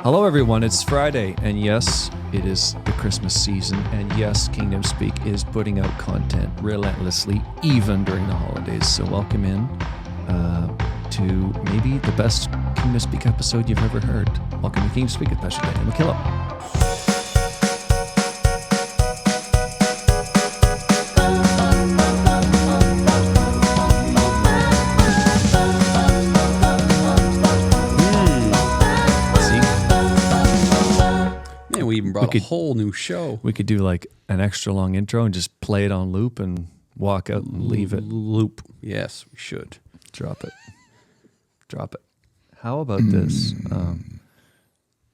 Hello, everyone. It's Friday, and yes, it is the Christmas season, and yes, Kingdom Speak is putting out content relentlessly, even during the holidays. So welcome in to maybe the best Kingdom Speak episode you've ever heard. Welcome to Kingdom Speak with Pastor Daniel McKillop. We even brought a whole new show. We could do like an extra long intro and just play it on loop and walk out and leave it. Loop. Yes, we should. Drop it. How about this?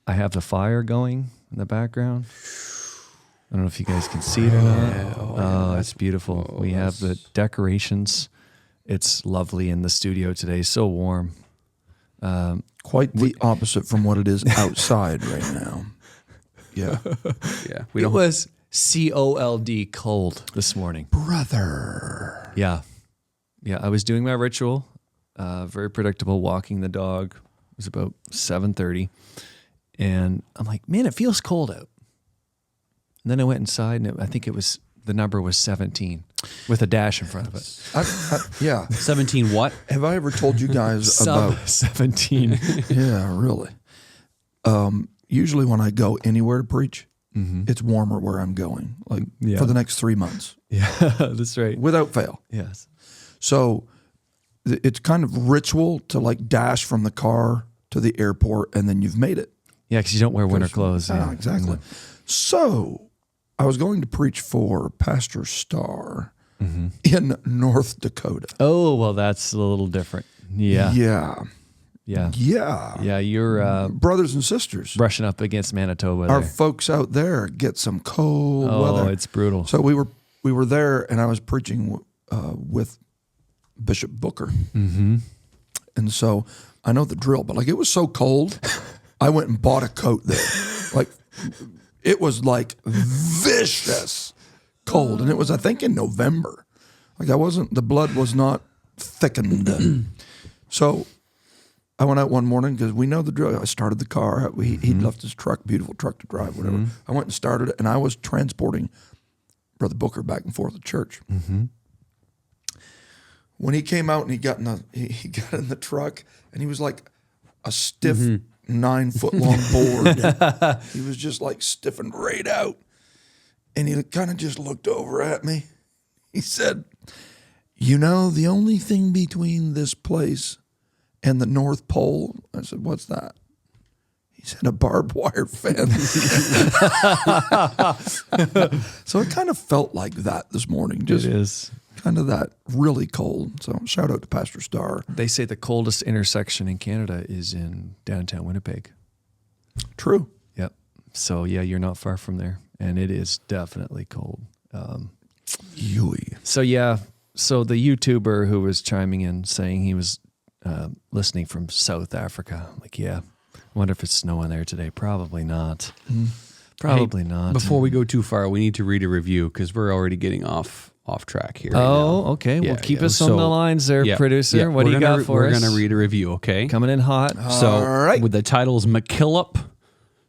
I have the fire going in the background. I don't know if you guys can see it or not. Oh, it's beautiful. We have the decorations. It's lovely in the studio today. So warm. Quite the opposite from what it is outside right now. Yeah. Yeah. It was cold cold this morning. Brother. Yeah. I was doing my ritual, very predictable, walking the dog. It was about 7:30. And I'm like, man, it feels cold out. And then I went inside and I think the number was 17 with a dash in front of it. Yeah. 17 what? Have I ever told you guys about 17. Yeah, really. Usually when I go anywhere to preach, it's warmer where I'm going, like for the next 3 months. Yeah, that's right. Without fail. Yes. So it's kind of ritual to like dash from the car to the airport and then you've made it. Yeah, because you don't wear winter clothes. Yeah, exactly. So I was going to preach for Pastor Starr in North Dakota. Oh, well, that's a little different. Yeah. Yeah. You're brothers and sisters. brushing up against Manitoba Our there. folks out there get some cold weather. Oh, it's brutal. So we were there, and I was preaching with Bishop Booker, and so I know the drill. But like it was so cold, I went and bought a coat there. Like it was like vicious cold, and it was I think in November. Like the blood was not thickened. So I went out one morning because we know the drill. I started the car. He'd left his truck, beautiful truck to drive, whatever. I went and started it, and I was transporting Brother Booker back and forth to church. When he came out and he got in the truck, and he was like a stiff 9 foot long board. He was just like stiffened right out, and he kind of just looked over at me. He said, "You know, the only thing between this place and the North Pole." I said, "What's that?" He said, "A barbed wire fence." So it kind of felt like that this morning. Just It is. kind of that really cold. So shout out to Pastor Starr. They say the coldest intersection in Canada is in downtown Winnipeg. True. Yep. So, yeah, you're not far from there. And it is definitely cold. Yui. So the YouTuber who was chiming in saying he was listening from South Africa, I'm like, yeah, I wonder if it's snowing there today. Probably not. Probably not. Before we go too far, we need to read a review because we're already getting off track here. Okay. Well, keep us on the lines there, producer. What do you got for us? We're going to read a review, okay? Coming in hot. With the title is McKillop,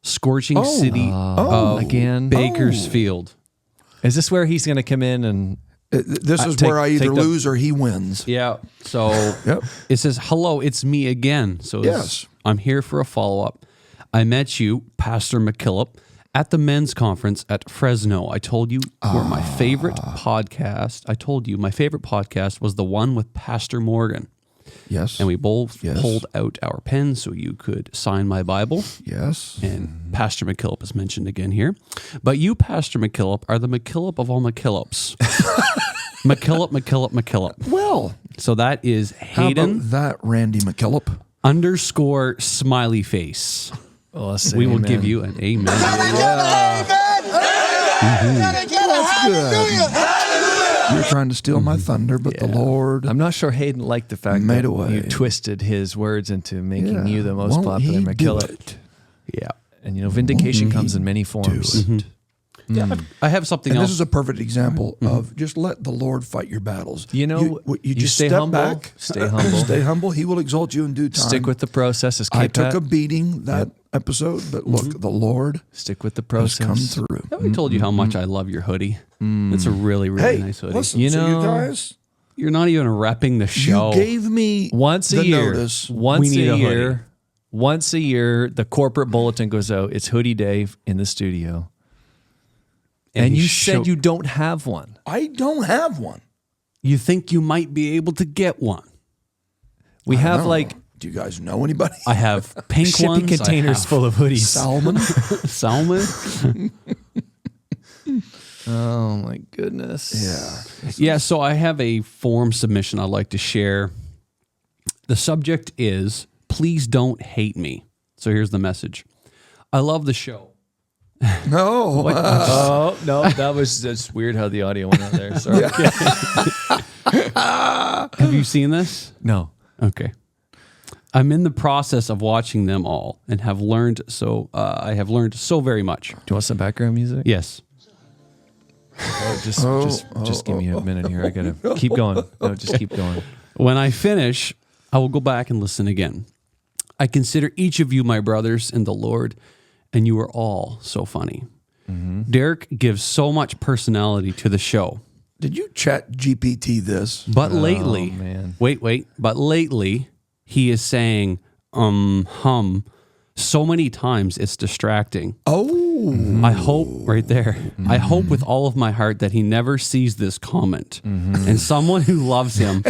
Scorching City of again. Bakersfield. Is this where he's going to come in and... This is where I either lose or he wins. Yeah. So it says, "Hello, it's me again." So I'm here for a follow-up. I met you, Pastor McKillop, at the men's conference at Fresno. I told you were my favorite podcast. I told you my favorite podcast was the one with Pastor Morgan. Yes. And we both pulled out our pens so you could sign my Bible. Yes. And Pastor McKillop is mentioned again here. But you, Pastor McKillop, are the McKillop of all McKillops. McKillop. Well. So that is Hayden. How about that, Randy McKillop? _ smiley face. Well, let's say we will amen. give you an amen. That's good. You're trying to steal my thunder, but the Lord I'm not sure Hayden liked the fact made that a way. you twisted his words into making you the most Won't popular he do McKillop. it? Yeah. And, vindication comes in many forms. Yeah, I have something And else. this is a perfect example of just let the Lord fight your battles. You just stay step humble. back, Stay humble. stay humble. He will exalt you in due time. Stick with the process. As I K-Pat. took a beating that episode, but look, the Lord Stick with the has process. come through. Have I told you how much I love your hoodie? It's a really, really Hey, nice hoodie. listen, You so know- you guys, You're not even repping the show. you gave me Once a the year. notice. Once We need a a year. hoodie. Once a year, the corporate bulletin goes out. It's hoodie day in the studio. And he you show- said you don't have one. I don't have one. You think you might be able to get one? We I have don't like know. Do you guys know anybody? I have pink shipping ones. I containers have full of hoodies. Salmon. salmon. Oh my goodness. Yeah. Yeah, so I have a form submission I'd like to share. The subject is, please don't hate me. So here's the message. I love the show. No. Oh, no, that's weird how the audio went out there. Sorry. Have you seen this? No. Okay. I'm in the process of watching them all and have learned I have learned so very much. Do you want some background music? Yes. Just give me a minute here. I gotta keep going. No, just keep going. When I finish, I will go back and listen again. I consider each of you my brothers in the Lord, and you are all so funny. Derek gives so much personality to the show. Did you chat GPT this? But lately, man. wait, but lately he is saying, so many times it's distracting. Oh. I hope right there. I hope with all of my heart that he never sees this comment and someone who loves him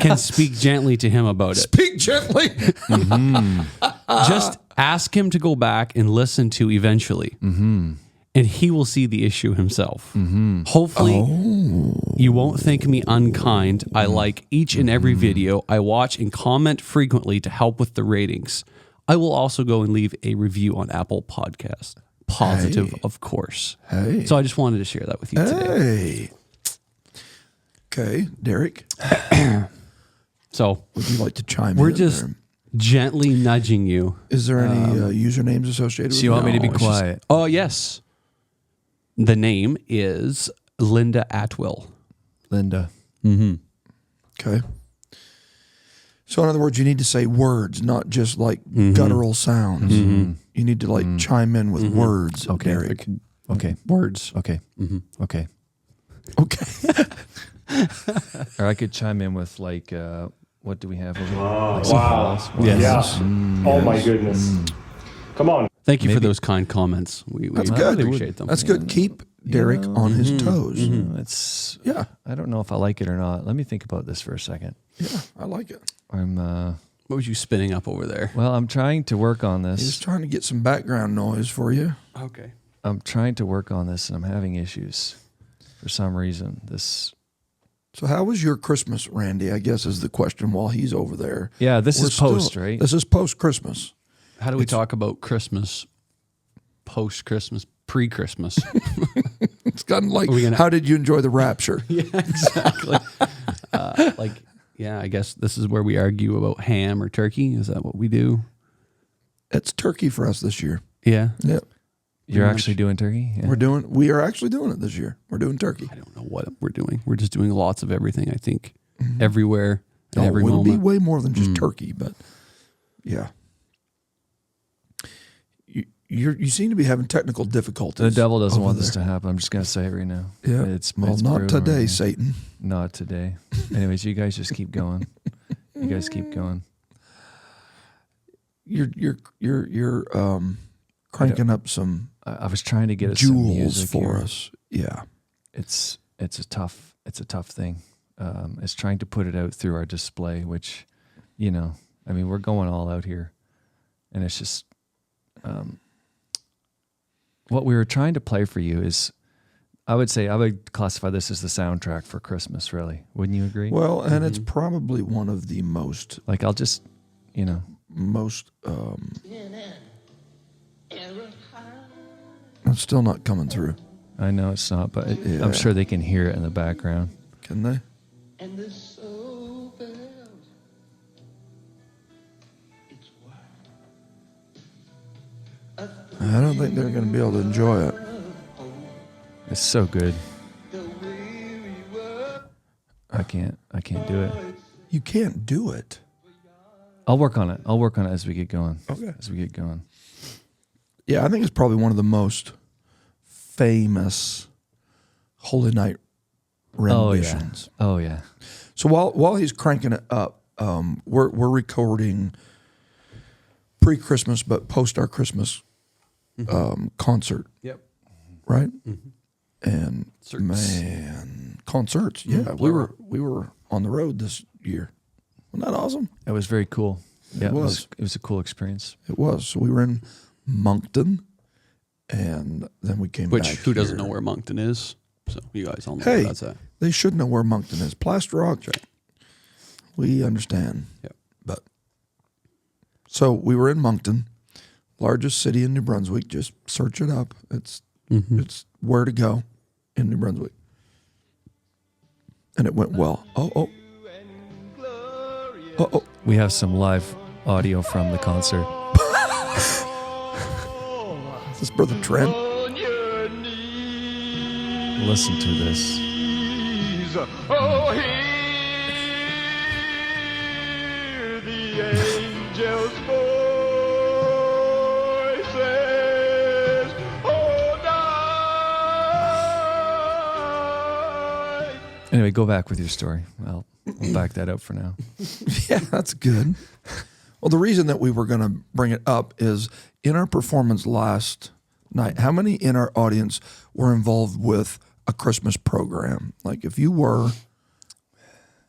can speak gently to him about it. Speak gently. Just ask him to go back and listen to eventually. And he will see the issue himself. Hopefully, you won't think me unkind. I like each and every video. I watch and comment frequently to help with the ratings. I will also go and leave a review on Apple Podcast. Positive, of course. Hey. So I just wanted to share that with you today. Hey. Okay, Derek, So would you like to chime we're in? just there? gently nudging you. Is there any usernames associated with So you want me to be No, it's just- quiet? Oh, yes. The name is Linda Atwill. Linda. Okay. So in other words, you need to say words, not just like guttural sounds. You need to like chime in with words, Okay. Derek. Okay. Words. Okay. Okay. Okay. Or I could chime in with like, what do we have over here? Like Wow. Yes. Yeah. Oh my goodness. Come on. Thank you for those kind comments. We That's really good. appreciate them. That's good. Keep Derek on his toes. It's. Yeah. I don't know if I like it or not. Let me think about this for a second. Yeah, I like it. I'm. What was you spinning up over there? Well, I'm trying to work on He's this. trying to get some background noise for you. Okay. I'm trying to work on this, and I'm having issues for some reason. This. So how was your Christmas, Randy? I guess is the question while he's over there. Yeah, this We're is post, still- right? This is post-Christmas. How do we talk about Christmas, post-Christmas, pre-Christmas? It's gotten like, we gonna- how did you enjoy the rapture? Yeah, exactly. I guess this is where we argue about ham or turkey. Is that what we do? It's turkey for us this year. Yeah. Yep. You're pretty actually doing turkey? Yeah. We are actually doing it this year. We're doing turkey. I don't know what we're doing. We're just doing lots of everything, I think, everywhere, at No, every it'll be moment. way more than just turkey, but yeah. You seem to be having technical difficulties. The devil doesn't over want this there. to happen. I'm just going to say it right now. Yeah. It's Well, not brewing today, right now. Satan. Not today. Anyways, you guys just keep going. You guys keep going. You're cranking up some I was trying to get us some jewels music for here. us. Yeah. It's a tough thing. It's trying to put it out through our display, which, we're going all out here, and it's just what we were trying to play for you is, I would classify this as the soundtrack for Christmas. Really, wouldn't you agree? Well, and it's probably one of the most Like I'll just, it's still not coming through. I know it's not, but Yeah. I'm sure they can hear it in the background. Can they? And this soul bells, it's wild. I don't think they're going to be able to enjoy it. It's so good. The weary world, I can't do it. You can't do it. I'll work on it. As we get going. Okay. As we get going. Yeah, I think it's probably one of the most famous Holy Night renditions. Oh yeah. So while he's cranking it up, we're recording pre-Christmas but post our Christmas concert, Yep. right? And Concerts. man, concerts. Yeah, we were on the road this year. Wasn't that awesome? It was very cool. Yeah, It was. It was a cool experience. It was. So we were in Moncton, and then we came Which, back. who doesn't here. know where Moncton is? So you guys all know Hey, where that's at. they should know where Moncton is. Plaster Rock. That's right. We understand. Yep. But so we were in Moncton, largest city in New Brunswick. Just search it up. It's where to go in New Brunswick. And it went well. Oh. We have some live audio from the concert. Is this Brother Trent? Listen to this. Oh, hear the angels' voices. Oh, night. Anyway, go back with your story. We'll back that up for now. Yeah, that's good. Well, the reason that we were going to bring it up is in our performance last night, how many in our audience were involved with a Christmas program? Like if you were,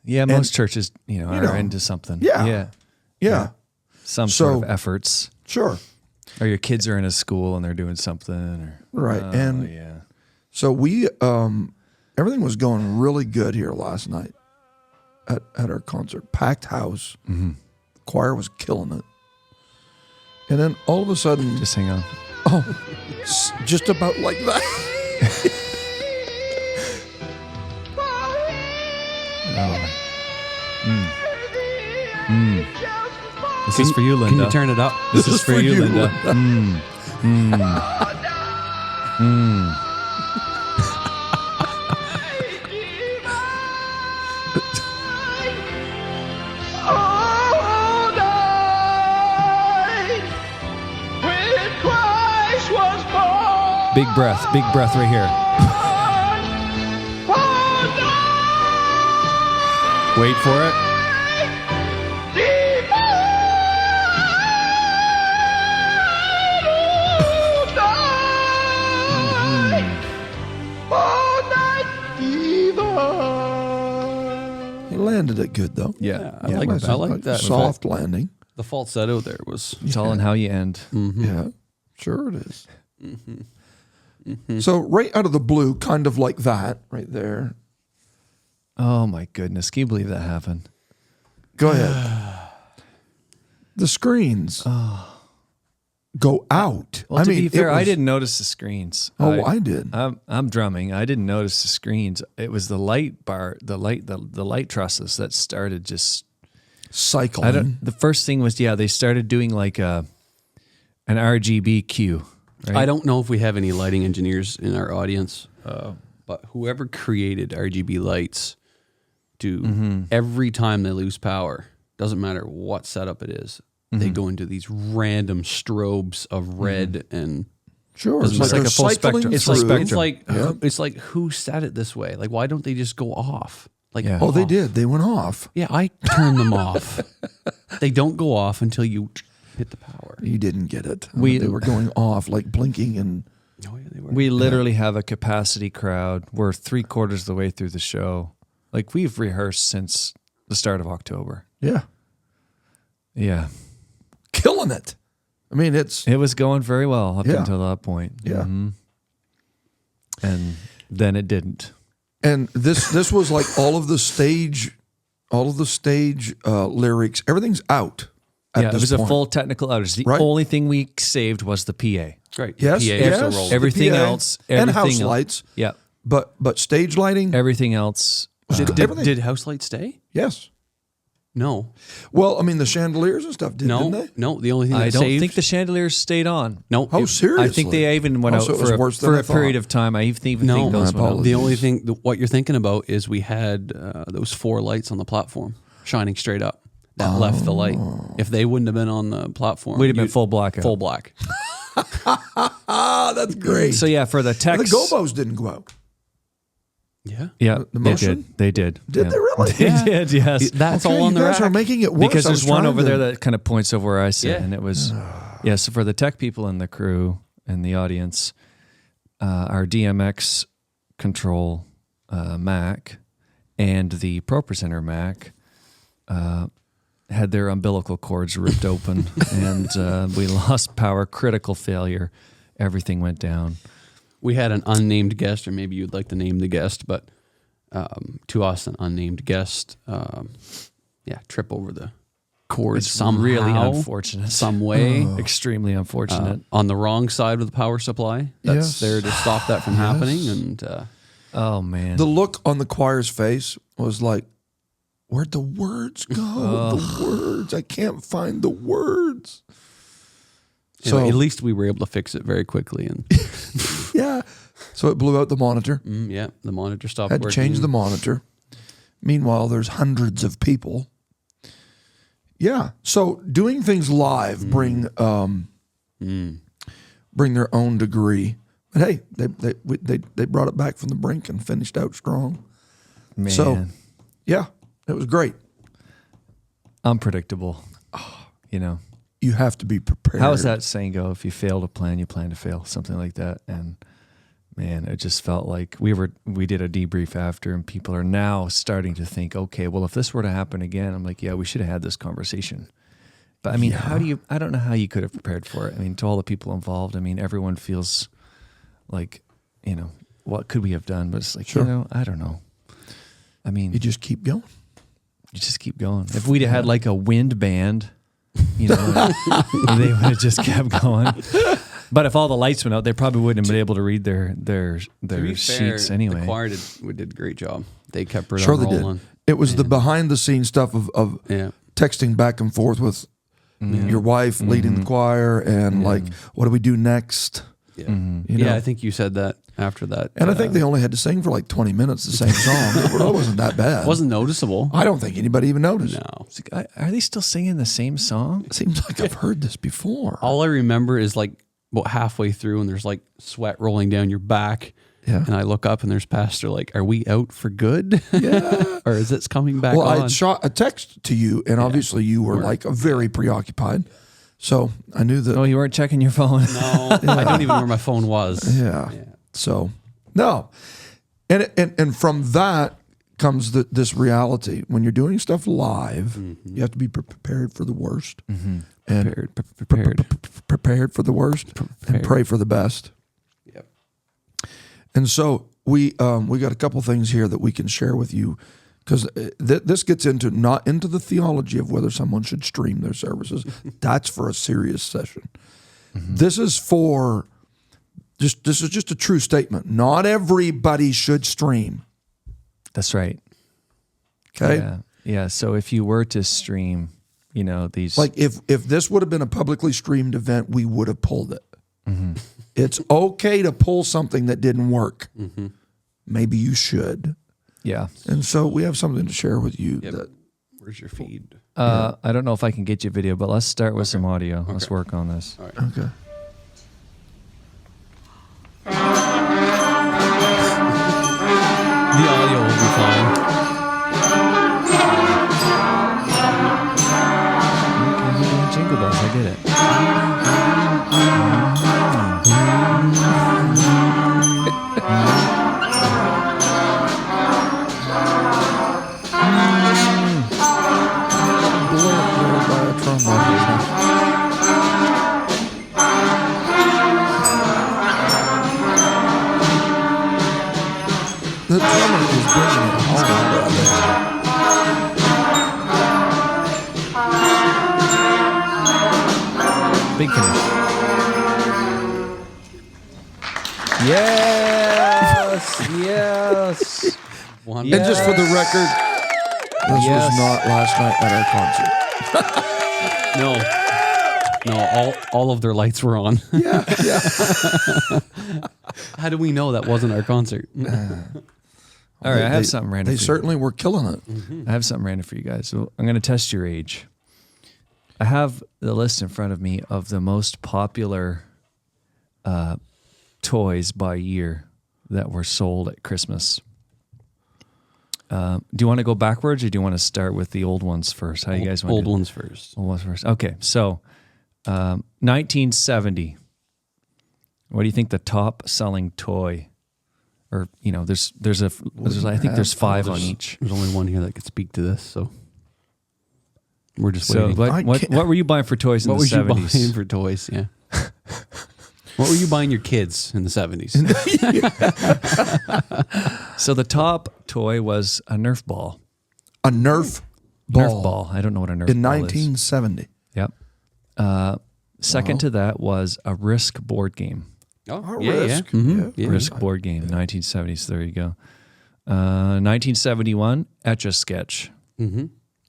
Yeah, most churches, are know, into something. yeah. Some sort So- of efforts. Sure. Or your kids are in a school and they're doing something. Or, Right. Oh, And yeah. so we, everything was going really good here last night at our concert. Packed house. Choir was killing it. And then all of a sudden, Just hang on. just about like that. This is for you, Linda. Can you turn it up? This is for you, Linda. Oh, night when Christ was born. Big breath right here. Oh, night. Wait for it. He landed it good though. Yeah. I like that. Soft landing. The falsetto there was. It's all in how you end. Yeah, sure it is. So right out of the blue, kind of like that, right there. Oh my goodness. Can you believe that happened? Go ahead. The screens go out. Well, to be it fair, I was- didn't notice the screens. Oh, I did. I'm drumming. I didn't notice the screens. It was the light bar, the light trusses that started just Cycling. The first thing was they started doing like an RGB cue. Right? I don't know if we have any lighting engineers in our audience, but whoever created RGB lights every time they lose power, doesn't matter what setup it is, they go into these random strobes of red and Sure. Doesn't matter. they're It's like a full cycling spectrum. It's through. like spectrum. it's like who set it this way? Like why don't they just go off? Like Yeah. Oh, they off. did. They went off. Yeah, I turn them off. They don't go off until you hit the power. You didn't get it. We- They were going off, like blinking and Oh yeah, they were. We literally have a capacity crowd. We're 3/4 of the way through the show. Like we've rehearsed since the start of October. yeah, Yeah. killing it. I mean, it's It was going very well up Yeah. until that point. Yeah. And then it didn't. and this was like all of the stage lyrics. Everything's out. At Yeah, it this was a point. full technical outage. The Right. only thing we saved was the PA. Right. Yes, PA yes. still rolling. the Everything PA else- and everything house else. lights, Yeah. but stage lighting. Everything else. everything. Did House Light stay? Yes. No. Well, I mean, the chandeliers and stuff did, No. didn't they? No. The only thing that I don't saved, think the chandeliers stayed on. No. Oh, it- seriously? I think they even went Oh, out so it was for worse than I a period thought. of time. I even No, think those my went out. The only thing, what you're thinking about is we had those 4 lights on the platform shining straight up. That left the light. If they wouldn't have been on the platform, We'd have been you'd- full blackout. Full black. That's great. So yeah, for the And techs, the Gobos didn't go out. Yeah. yeah, the they motion? did. They did. Did yeah. they really? They did. Yes. That's Okay, all on you the guys rack. are making it worse. Because I was there's one trying over to- there that kind of points over where I sit, Yeah. and it was yeah. So for the tech people in the crew and the audience, our DMX control Mac and the Pro Presenter Mac had their umbilical cords ripped open, and we lost power. Critical failure. Everything went down. We had an unnamed guest, or maybe you'd like to name the guest, but to us, an unnamed guest, trip over the cords It's somehow, really unfortunate. some way, Extremely unfortunate. on the wrong side of the power supply. That's Yes. there to stop that from happening. And Oh man. The look on the choir's face was like, where'd the words go? The words. I can't find the words. anyway, at least we were able to fix it very quickly. And Yeah. So it blew out the monitor. the monitor stopped Had to working. change the monitor. Meanwhile, there's hundreds of people. Yeah. So doing things live bring their own degree. But hey, they brought it back from the brink and finished out strong. Man. So yeah, it was great. Unpredictable. You know. You have to be prepared. How does that saying go? If you fail to plan, you plan to fail. Something like that. And man, it just felt like we did a debrief after, and people are now starting to think, okay, well, if this were to happen again, I'm like, yeah, we should have had this conversation. But I mean, I don't know how you could have prepared for it. I mean, to all the people involved, I mean, everyone feels like, you know, what could we have done? But it's like, Sure. you know, I don't know. I mean, You just keep going. you just keep going. If we'd have had like a wind band, you know, they would have just kept going. But if all the lights went out, they probably wouldn't have been able to read their To be sheets fair, anyway. The choir did a great job. They kept it Sure on they rolling. did. It was the behind the scenes stuff of Yeah. texting back and forth with your wife leading the choir and like, what do we do next? Yeah. You know? Yeah, I think you said that after that. And I think they only had to sing for like 20 minutes the same song. It really wasn't that bad. wasn't noticeable. I don't think anybody even noticed. No. It's like, are they still singing the same song? It seems like I've heard this before. All I remember is like about halfway through and there's like sweat rolling down your back. Yeah. And I look up and there's Pastor like, are we out for good? Yeah. Or is it coming back Well, on? I shot a text to you, and obviously you were like very preoccupied. So I knew that. Oh, you weren't checking your phone? No, I don't even know where my phone was. Yeah. So no, and from that comes this reality. When you're doing stuff live, you have to be prepared for the worst, and prepared for the worst, and pray for the best. Yep. And so we got a couple things here that we can share with you, because this gets not into the theology of whether someone should stream their services. That's for a serious session. This is just a true statement. Not everybody should stream. That's right. Okay. Yeah. So if you were to stream, you know, these Like if this would have been a publicly streamed event, we would have pulled it. It's okay to pull something that didn't work. Maybe you should. yeah. And so we have something to share with you. Yep. That Where's your feed? I don't know if I can get you video, but let's start with some audio. Let's work on this. All right. okay. The audio will be fine. Jingle bells, I get it. Blur by a trombone. The drummer is bringing it home, brother. Big finish. Yes. Yes. One. And just for the record, this Yes. was not last night at our concert. No, all of their lights were on. Yeah. How do we know that wasn't our concert? All right, I have something random. They for you. certainly were killing it. I have something random for you guys. So I'm going to test your age. I have the list in front of me of the most popular toys by year that were sold at Christmas. Do you want to go backwards, or do you want to start with the old ones first? How you guys want Old to do ones first. Old ones first. Okay, so 1970. What do you think the top selling toy? Or there's I think there's 5 on each. There's only one here that could speak to this, so we're just So waiting. what were you buying for toys in What the was you 70s? buying for toys? Yeah. What were you buying your kids in the 70s? So the top toy was a Nerf ball. A Nerf ball. Nerf ball. I don't know what a Nerf In ball 1970. is. Yep. Second to that was a Risk board game. Oh, Risk. Yeah. Mhm. Yeah. Yeah. Risk board game, 1970s. There you go. 1971, Etch-a-Sketch.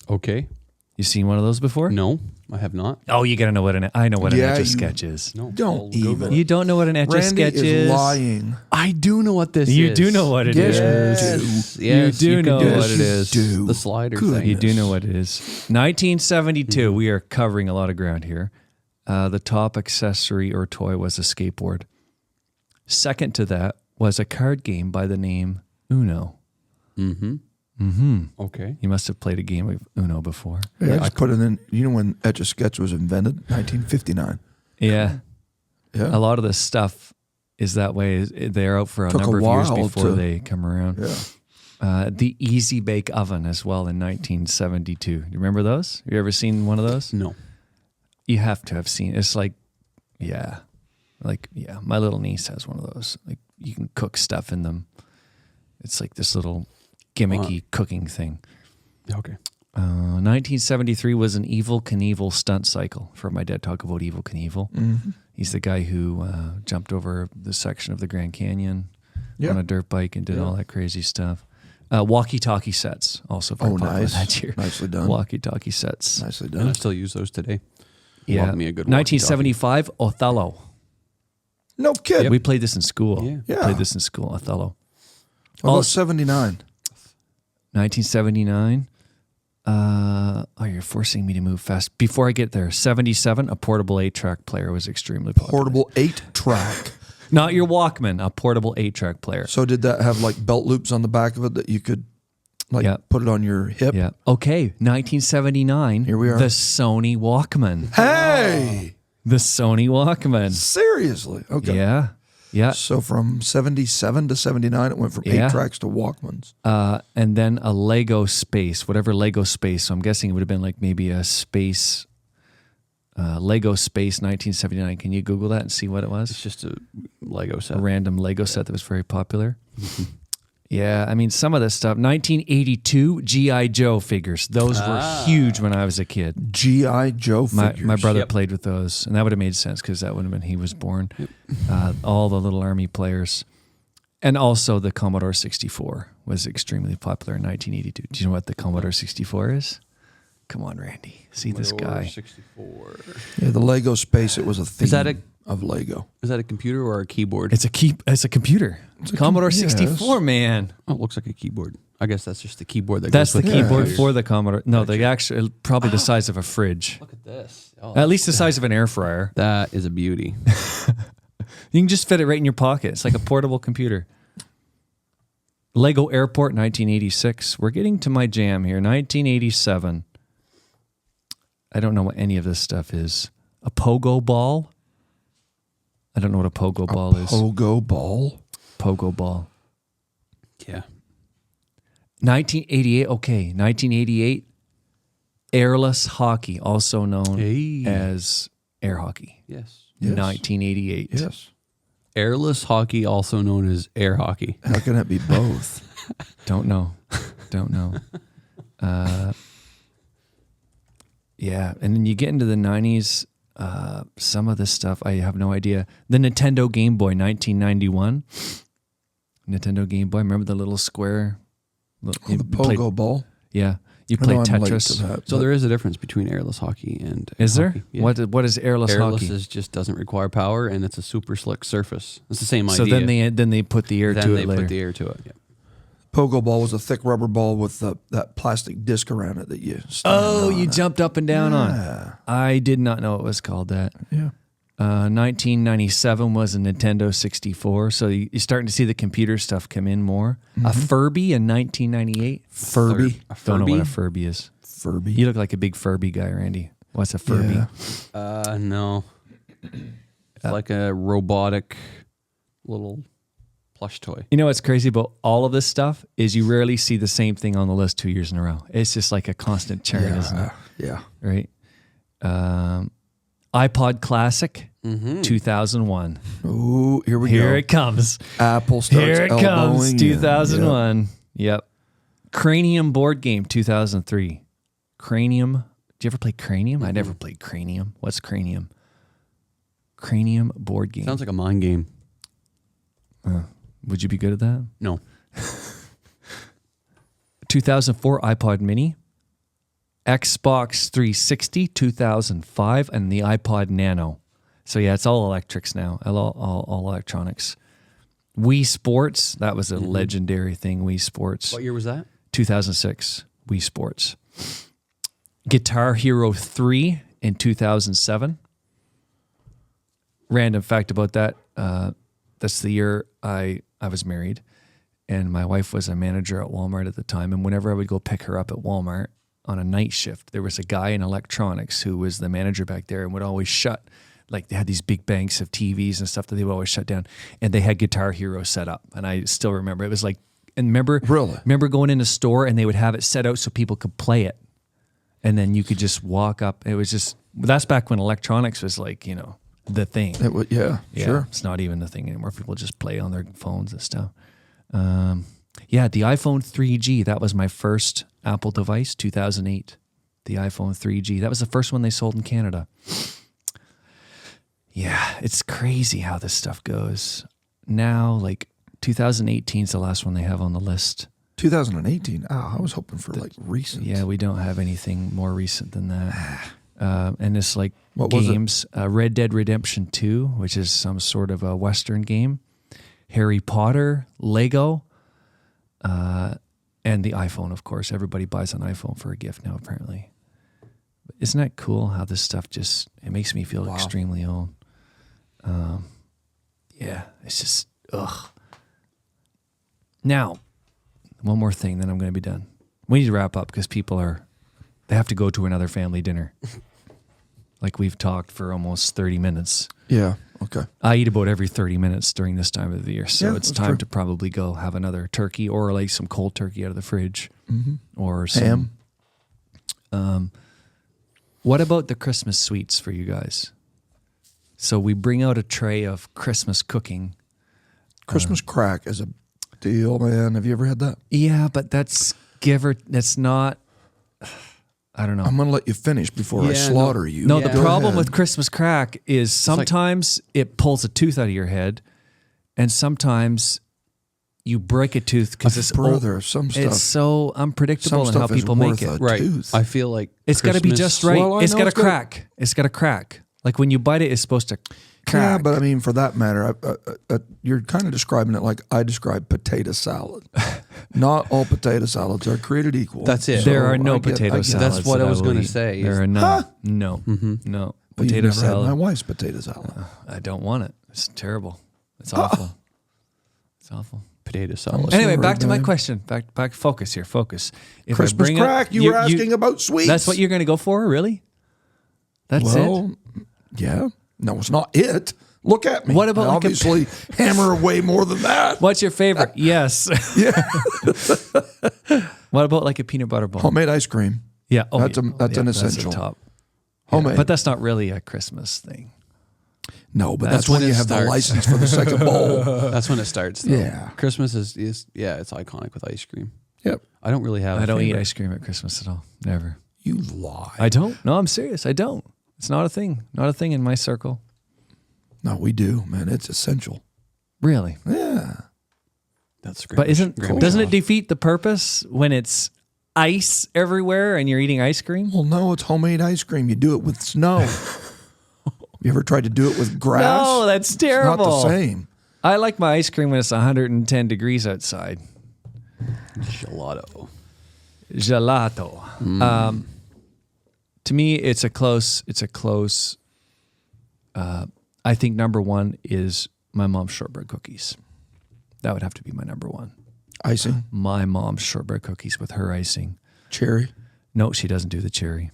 Okay. You seen one of those before? No, I have not. Oh, you got to know what I know what Yeah, an Etch-a-Sketch is. No. Don't I'll even. Google it. You don't know what an Randy Etch-a-Sketch is lying. I do know what this is. You do know what it is. Yes. You Yes, do can know do what this. it is. Do. The slider Goodness. thing. You do know what it is. 1972. We are covering a lot of ground here. The top accessory or toy was a skateboard. Second to that was a card game by the name Uno. Okay. You must have played a game of Uno before. Yeah, I just put it in. You know when Etch-a-Sketch was invented? 1959. Yeah. Yeah. A lot of this stuff is that way. They're out for a Took a number of years while before to- they come around. Yeah. The Easy Bake Oven as well in 1972. You remember those? You ever seen one of those? No. You have to have seen. It's like, my little niece has one of those. Like you can cook stuff in them. It's like this little gimmicky cooking thing. Okay. 1973 was an Evel Knievel stunt cycle. For my dad, talk about Evel Knievel. He's the guy who jumped over the section of the Grand Canyon on a dirt bike and did all that crazy stuff. Walkie-talkie sets, also very popular nice. that year. Nicely done. Walkie-talkie sets. Nicely And I done. still use those today. Yeah. Love me a good 1975, Othello. No kid. We played this in school. Yeah. Yeah. Played this in school, Othello. How about 79? 1979. You're forcing me to move fast. Before I get there, 77, a portable 8-track player was extremely popular. Portable 8-track. Not your Walkman, a portable 8-track player. So did that have like belt loops on the back of it that you could put it on your hip? Yeah. Okay, 1979. Here we are. The Sony Walkman. Hey! The Sony Walkman. Seriously? Okay. Yeah. Yeah. So from 77 to 79, it went from 8 tracks to Walkmans. And then a Lego Space, whatever Lego Space. So I'm guessing it would have been like maybe a space, Lego Space 1979. Can you Google that and see what it was? It's just a Lego set. A random Lego set that was very popular. Yeah, I mean, some of this stuff. 1982 G.I. Joe figures. Those were huge when I was a kid. G.I. Joe figures. My brother played with those, and that would have made sense because that would have been he was born. All the little army players. And also the Commodore 64 was extremely popular in 1982. Do you know what the Commodore 64 is? Come on, Randy. See this guy. 64. Yeah, the Lego Space, it was a theme Is that of Lego. Is that a computer or a keyboard? It's a computer. It's a Commodore yes. 64, man. Oh, it looks like a keyboard. I guess that's just the keyboard that That's goes the with keyboard computers. for the Commodore. No, the actual probably the size of a fridge. Look at this. Oh, At least the size of an air fryer. that is a beauty. You can just fit it right in your pocket. It's like a portable computer. Lego Airport 1986. We're getting to my jam here. 1987. I don't know what any of this stuff is. A pogo ball? I don't know what a pogo ball is. Pogo ball? Pogo ball. Yeah. 1988. Okay, 1988. Airless hockey, also known Hey. as air hockey. Yes. Yes. 1988. Yes. Airless hockey, also known as air hockey. How can it be both? Don't know. Don't know. Yeah, and then you get into the 90s, some of this stuff, I have no idea. The Nintendo Game Boy, 1991. Nintendo Game Boy, remember the little square? The pogo ball? Yeah, you I know played I'm late Tetris. to that, So but there is a difference between airless hockey and Is there? hockey. Yeah. What is airless Airless hockey? is just doesn't require power, and it's a super slick surface. It's the same So idea. then they put the air Then to they it later. put the air to it. Yeah. Pogo ball was a thick rubber ball with that plastic disc around it that you stand Oh, on you it. jumped up and down Yeah. on. I did not know it was called that. Yeah. 1997 was a Nintendo 64. So you're starting to see the computer stuff come in more. A Furby in 1998. Furby. Don't know what a Furby is. Furby. You look like a big Furby guy, Randy. What's a Furby? Yeah. No. It's like a robotic little plush toy. You know what's crazy about all of this stuff is you rarely see the same thing on the list 2 years in a row. It's just like a constant churn, isn't it? Yeah. Right? iPod Classic, 2001. Ooh, here we go. Here it comes. Apple starts Here it comes, elbowing in. 2001. Yep. Cranium board game, 2003. Cranium. Did you ever play Cranium? I never played Cranium. What's Cranium? Cranium board game. Sounds like a mind game. Would you be good at that? No. 2004 iPod Mini. Xbox 360, 2005, and the iPod Nano. So yeah, it's all electrics now, all electronics. Wii Sports, that was a legendary thing, Wii Sports. What year was that? 2006, Wii Sports. Guitar Hero 3 in 2007. Random fact about that, that's the year I was married, and my wife was a manager at Walmart at the time, and whenever I would go pick her up at Walmart, on a night shift, there was a guy in electronics who was the manager back there and would always shut, like they had these big banks of TVs and stuff that they would always shut down, and they had Guitar Hero set up. And I still remember it was like, and remember going in a store and they would have it set out so people could play it, and then you could just walk up. It was just, that's back when electronics was like, you know, the thing. It would, sure. It's not even the thing anymore. People just play on their phones and stuff. Yeah, the iPhone 3G, that was my first Apple device, 2008. The iPhone 3G. That was the first one they sold in Canada. Yeah, it's crazy how this stuff goes. Now, like 2018 is the last one they have on the list. 2018? Oh, I was hoping for like recent. Yeah, we don't have anything more recent than that. And it's like What was games. Red Dead Redemption 2, which is some sort of a Western game. Harry Potter, Lego. And the iPhone, of course. Everybody buys an iPhone for a gift now, apparently. But isn't that cool how this stuff just, it makes me feel extremely old. Yeah, it's just, ugh. Now, one more thing, then I'm going to be done. We need to wrap up because they have to go to another family dinner. Like we've talked for almost 30 minutes. Yeah, okay. I eat about every 30 minutes during this time of the year. So Yeah, it's that's time true. to probably go have another turkey or like some cold turkey out of the fridge or some Ham. What about the Christmas sweets for you guys? So we bring out a tray of Christmas cooking. Christmas crack is a deal, man. Have you ever had that? Yeah, but that's not, I don't know. I'm going to let you finish before I Yeah, slaughter you. No, Yeah. the Go problem ahead. with Christmas crack is sometimes it pulls a tooth out of your head, and sometimes you break a tooth because it's brother, some stuff. It's so unpredictable in how stuff is people make worth it. a Right. tooth. I feel like It's got to be Christmas- just right. Well, I It's know got to it's gotta- crack. It's got to crack. Like when you bite it, it's supposed to Yeah, crack. but I mean, for that matter, you're kind of describing it like I describe potato salad. Not all potato salads are created equal. That's it. there are I no get- potato I get salads. That's what that I was will gonna eat. say. There are none. No, no Well, potato you've never salad. had my wife's potato salad. I don't want it. It's terrible. It's awful. It's awful. potato salad. Anyway, Sorry, back to my babe. question. Back. Focus here. Focus. If I Christmas bring up- crack. You were asking about sweets. That's what you're going to go for, really? That's it. Well, yeah. No, it's not it. Look at me. What about I like a- obviously hammer way more than that. What's your favorite? Yes. Yeah. What about like a peanut butter bowl? Homemade ice cream. Yeah. Oh, That's yeah. an a essential. top. Homemade. But that's not really a Christmas thing. No, but That's that's when when you it have the starts. license for the second bowl. That's when it starts. Though. Yeah. Christmas is it's iconic with ice cream. Yep. I don't really have. I don't eat favorite. ice cream at Christmas at all. Never. You lie. I don't. No, I'm serious. I don't. It's not a thing. Not a thing in my circle. No, we do, man. It's essential. Really. Yeah. That's great. But doesn't it Cool. defeat the purpose when it's ice everywhere and you're eating ice cream? Well, no, it's homemade ice cream. You do it with snow. You ever tried to do it with grass? No, that's It's terrible. not the same. I like my ice cream when it's 110 degrees outside. gelato? To me, it's a close I think number one is my mom's shortbread cookies. That would have to be my number one. Icing? My mom's shortbread cookies with her icing. Cherry? No, she doesn't do the cherry.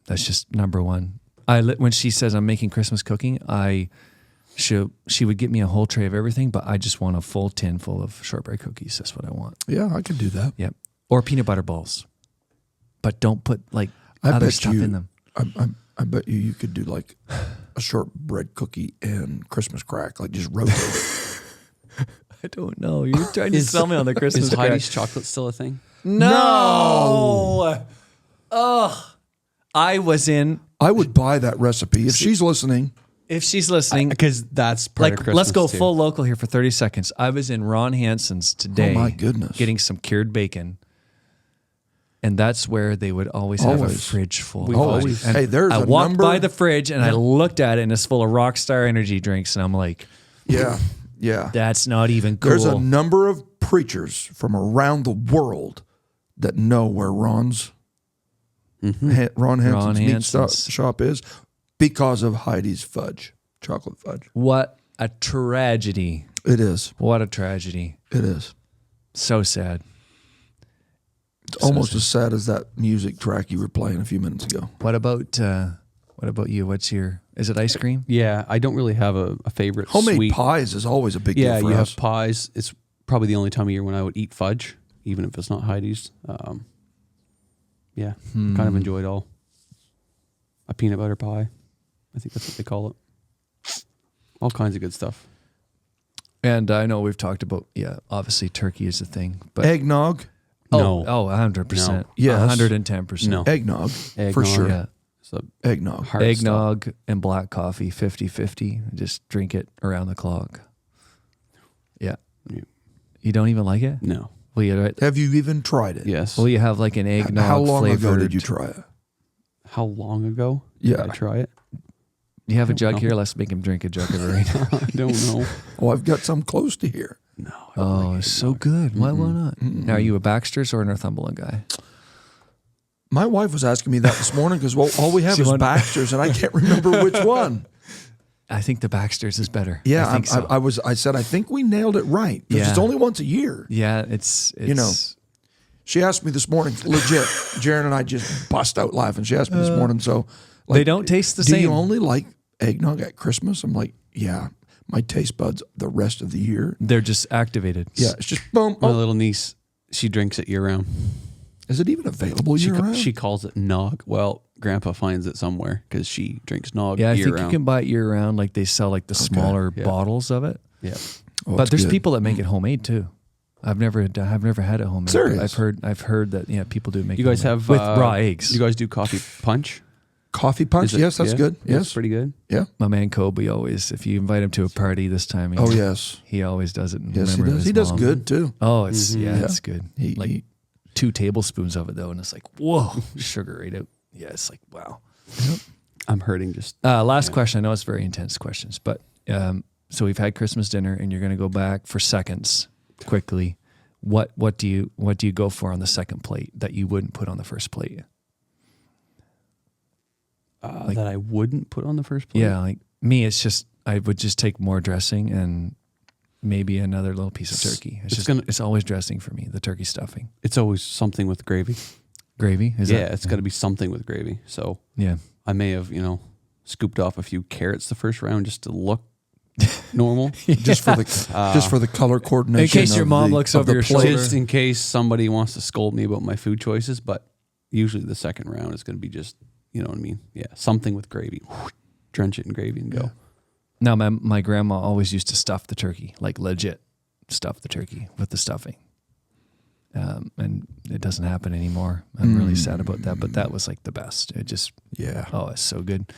That's just number one. When she says I'm making Christmas cooking, she would get me a whole tray of everything, but I just want a full tin full of shortbread cookies. That's what I want. Yeah, I could do that. Yep. Or peanut butter balls. But don't put other stuff in them. I bet you could do like a shortbread cookie and Christmas crack, like just rotate it. I don't know. You're trying to sell me on the Christmas Is crack. Heidi's chocolate still a thing? No. Oh, I would buy that recipe if she's listening. If she's listening, Because that's part of Christmas. let's go too. full local here for 30 seconds. I was in Ron Hansen's today. Oh my goodness. Getting some cured bacon. And that's where they would always have a Always. fridge full. We've of always- And Hey, there's I a walked number- by the fridge and I looked at it and it's full of Rockstar energy drinks. And I'm like, Yeah, yeah. that's not even cool. There's a number of preachers from around the world that know where Ron Hansen's meat Hansen's. shop is because of Heidi's fudge, chocolate fudge. What a tragedy. It is. What a tragedy. It is. So sad. It's almost as sad as that music track you were playing a few minutes ago. What about you? Is it ice cream? Yeah, I don't really have a favorite Homemade sweet. pies is always a big Yeah, deal for you us. have pies. It's probably the only time of year when I would eat fudge, even if it's not Heidi's. Yeah, kind of enjoy it all. A peanut butter pie. I think that's what they call it. All kinds of good stuff. And I know we've talked about, obviously turkey is a thing. But Eggnog? No. 100%. No. Yes. 110%. No. Eggnog, for Eggnog. sure. Yeah. So Eggnog. hard Eggnog and black coffee, 50-50. Just drink it around the clock. Yeah. Yeah. You don't even like it? stuff. No. Well, you, Have you even tried it? Yes. well, you have like an eggnog How long flavored. ago did you try it? How long ago Yeah. did I try it? You have a I don't jug know. here? Let's make him drink a jug of it right now. I don't know. Oh, I've got some close to here. No. I don't Oh, like it's so eggnog. good. Why not? Now, are you a Baxter's or a Northumberland guy? My wife was asking me that this morning because all we have She is wanted- Baxter's, and I can't remember which one. I think the Baxter's is better. Yeah, I think so. I said I think we nailed it right because it's Yeah. only once a year. Yeah, it's know, She asked me this morning, legit. Jaron and I just bust out laughing. She asked me this morning, so they don't taste the do same. you only like eggnog at Christmas? I'm like, yeah. My taste buds the rest of the year. They're just activated. Yeah, it's just boom. My Oh, little niece, she drinks it year round. is it even available She, year round? she calls it nog. Well, Grandpa finds it somewhere because she drinks nog Yeah, I year think round. you can buy it year round. Like they sell like the smaller yeah. bottles of it. Yeah. Oh, But it's there's good. people that make it homemade too. I've never had it homemade. Serious? But I've heard that people do make. You guys homemade. have with raw eggs. You guys do coffee punch? Coffee punch. Is it- Yes, that's yeah? good. Yeah, Yes, it's pretty good. yeah. My man Kobe always, if you invite him to a party this time, Oh yes, he always does it. In yes he memory of does. his He does mom. good too. Oh, it's Yeah. it's good. He- like he- 2 tablespoons of it though, and it's like whoa, sugar right out. Yeah, it's like wow. I'm hurting just. Last question. I know it's very intense questions, but so we've had Christmas dinner, and you're going to go back for seconds quickly. What do you go for on the second plate that you wouldn't put on the first plate? That I wouldn't put on the first plate. Yeah, like me, it's just I would just take more dressing and maybe another little piece of turkey. It's always dressing for me. The turkey stuffing, It's always something with gravy. gravy. It's got to be something with gravy. So Yeah. I may have, scooped off a few carrots the first round just to look normal. Just for the color coordination. In case your of mom the- looks of over the your plate. shoulder. Just in case somebody wants to scold me about my food choices, but usually the second round is going to be just, you know what I mean? Yeah, something with gravy. Drench it in gravy and go. Now my grandma always used to stuff the turkey, like legit stuff the turkey with the stuffing. And it doesn't happen anymore. I'm really sad about that, but that was like the best. It just, Yeah. oh, it's so good.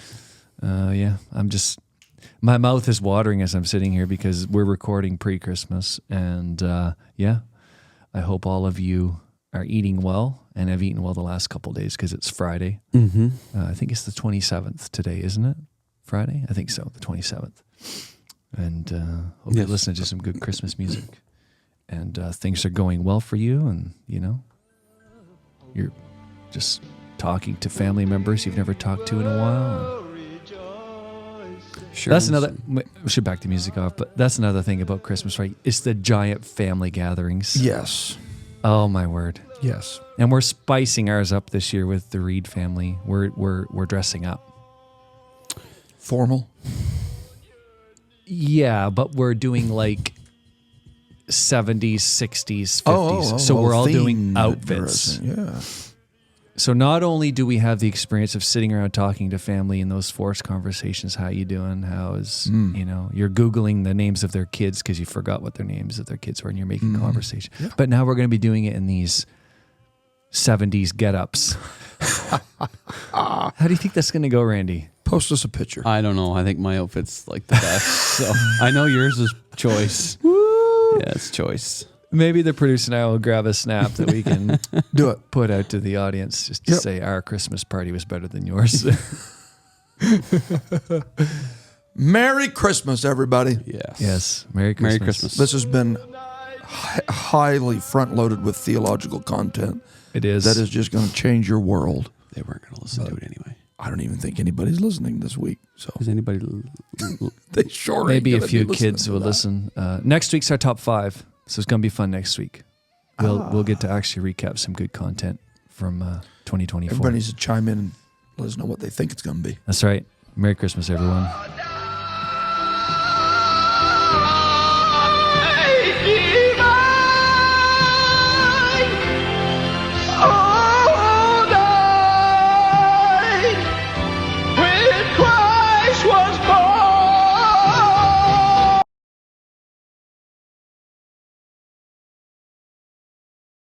My mouth is watering as I'm sitting here because we're recording pre-Christmas. And I hope all of you are eating well and have eaten well the last couple of days because it's Friday. Mm-hmm. I think it's the 27th today, isn't it? Friday? I think so, the 27th. And hope you're Yes. listening to some good Christmas music. And things are going well for you, and you're just talking to family members you've never talked to in a while. Sure. That's another. We should back the music off, but that's another thing about Christmas, right? It's the giant family gatherings. Yes. Oh my word! Yes. And we're spicing ours up this year with the Reed family. We're dressing up. Formal. Yeah, but we're doing like 70s, 60s, 50s. So we're all doing themed outfits. dressing, yeah. So not only do we have the experience of sitting around talking to family in those forced conversations, how you doing? How's, you're Googling the names of their kids because you forgot what their names of their kids were and you're making conversation. Yeah. But now we're going to be doing it in these 70s get-ups. How do you think that's going to go, Randy? Post us a picture. I don't know. I think my outfit's like the best. So I know yours is choice. Yeah, it's choice. Maybe the producer and I will grab a snap that we can Do it. put out to the audience just to say our Christmas party was better than yours. Merry Christmas, everybody. Yes. Yes. Merry Christmas. Merry Christmas. This has been highly front-loaded with theological content. It is. That is just going to change your world. They weren't going to listen to it anyway. I don't even think anybody's listening this week. So Is anybody? they sure ain't Maybe a gonna few be listening kids to will that. listen. Next week's our top 5, so it's going to be fun next week. We'll get to actually recap some good content from 2024. Everybody needs to chime in and let us know what they think it's going to be. That's right. Merry Christmas, everyone.